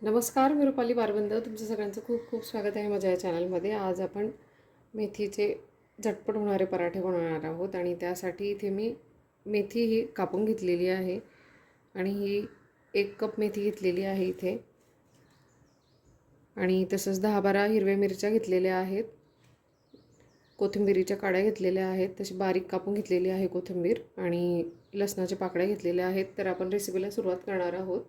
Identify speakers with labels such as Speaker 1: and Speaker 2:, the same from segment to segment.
Speaker 1: नमस्कार, मी रुपाली बारबंद. तुमचं सगळ्यांचं खूप खूप स्वागत आहे माझ्या या चॅनलमध्ये. आज आपण मेथीचे झटपट होणारे पराठे बनवणार आहोत आणि त्यासाठी इथे मी मेथी ही कापून घेतलेली आहे आणि ही 1 कप मेथी घेतलेली आहे इथे. आणि तसंच 10-12 हिरव्या मिरच्या घेतलेल्या आहेत. कोथिंबीरीच्या काड्या घेतलेल्या आहेत, तशी बारीक कापून घेतलेली आहे कोथिंबीर आणि लसणाच्या पाकळ्या घेतलेल्या आहेत. तर आपण रेसिपीला सुरुवात करणार आहोत.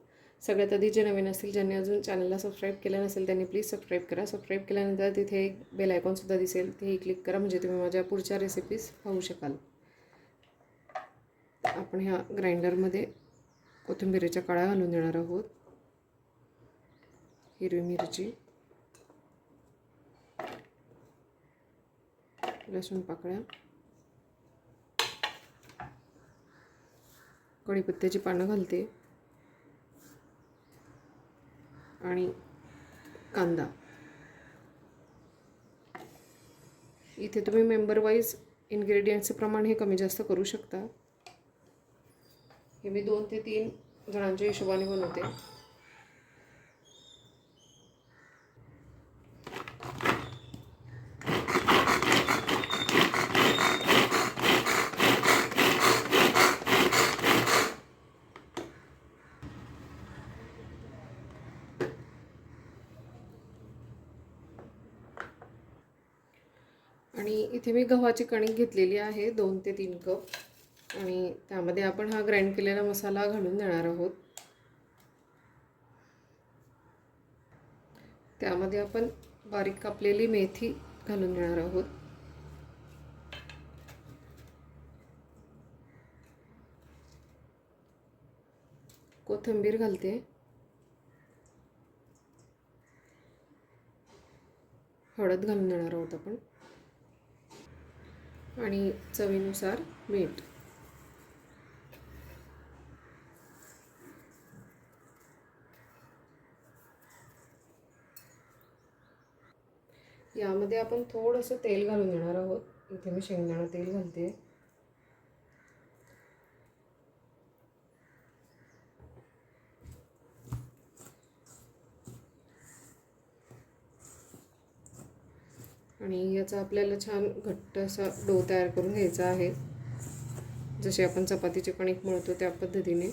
Speaker 1: सगळ्यात आधी जे नवीन असतील, ज्यांनी अजून चॅनलला सबस्क्राईब केलं नसेल त्यांनी प्लीज सबस्क्राईब करा. सबस्क्राईब केल्यानंतर तिथे एक बेल आयकॉनसुद्धा दिसेल, तेही क्लिक करा म्हणजे तुम्ही माझ्या पुढच्या रेसिपीज पाहू शकाल. आपण ह्या ग्राइंडरमध्ये कोथिंबीरीच्या काड्या घालून देणार आहोत, हिरवी मिरची, लसूण पाकळ्या, कढीपत्त्याची पानं घालते आणि कांदा. इथे तुम्ही मेंबर वाईज इन्ग्रेडियंट्सचे प्रमाण हे कमी जास्त करू शकता. हे मी 2 ते 3 जणांच्या हिशोबाने बनवते. आणि इथे मी गव्हाची कणिक घेतलेली आहे 2 ते 3 कप आणि त्यामध्ये आपण हा ग्राइंड केलेला मसाला घालून देणार आहोत. त्यामध्ये आपण बारीक कापलेली मेथी घालून देणार आहोत. कोथिंबीर घालते, हळद घालून देणार आहोत आपण आणि चवीनुसार मीठ. यामध्ये आपण थोडंसं तेल घालून देणार आहोत. इथे मी शेंगदाणा तेल घालते. आणि याचा आपल्याला छान घट्ट असा डो तयार करून घ्यायचा आहे, जसे आपण चपातीचे कणिक मळतो त्या पद्धतीने.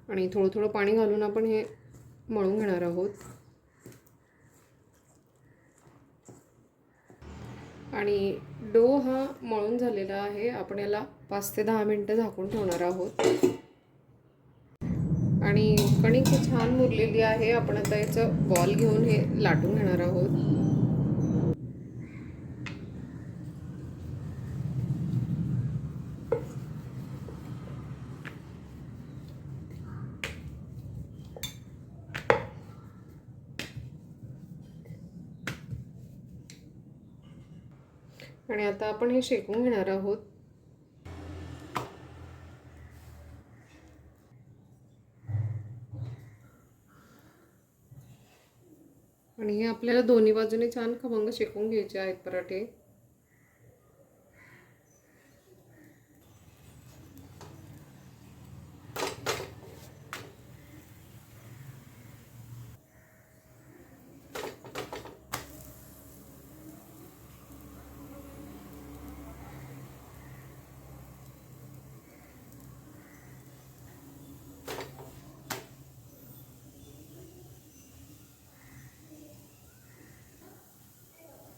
Speaker 1: आणि थोडं थोडं पाणी घालून आपण हे मळून घेणार आहोत. आणि डो हा मळून झालेला आहे. आपण याला 5 ते 10 मिनिटं झाकून ठेवणार आहोत. आणि कणिक छान मुरलेली आहे. आपण आता याचं बॉल घेऊन हे लाटून घेणार आहोत. आणि आता आपण हे शेकून घेणार आहोत. आणि हे आपल्याला दोन्ही बाजूने छान खमंग शेकून घ्यायचे आहेत पराठे.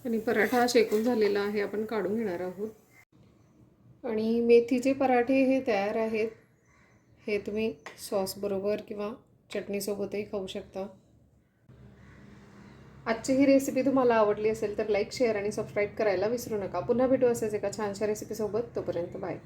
Speaker 1: आणि पराठा शेकून झालेला आहे, आपण काढून घेणार आहोत. आणि मेथीचे पराठे हे तयार आहेत. हे तुम्ही सॉस बरोबर किंवा चटणीसोबतही खाऊ शकता. आजची ही रेसिपी तुम्हाला आवडली असेल तर लाईक, शेअर आणि सबस्क्राईब करायला विसरू नका. पुन्हा भेटू असेच एका छानशा रेसिपीसोबत. तोपर्यंत बाय.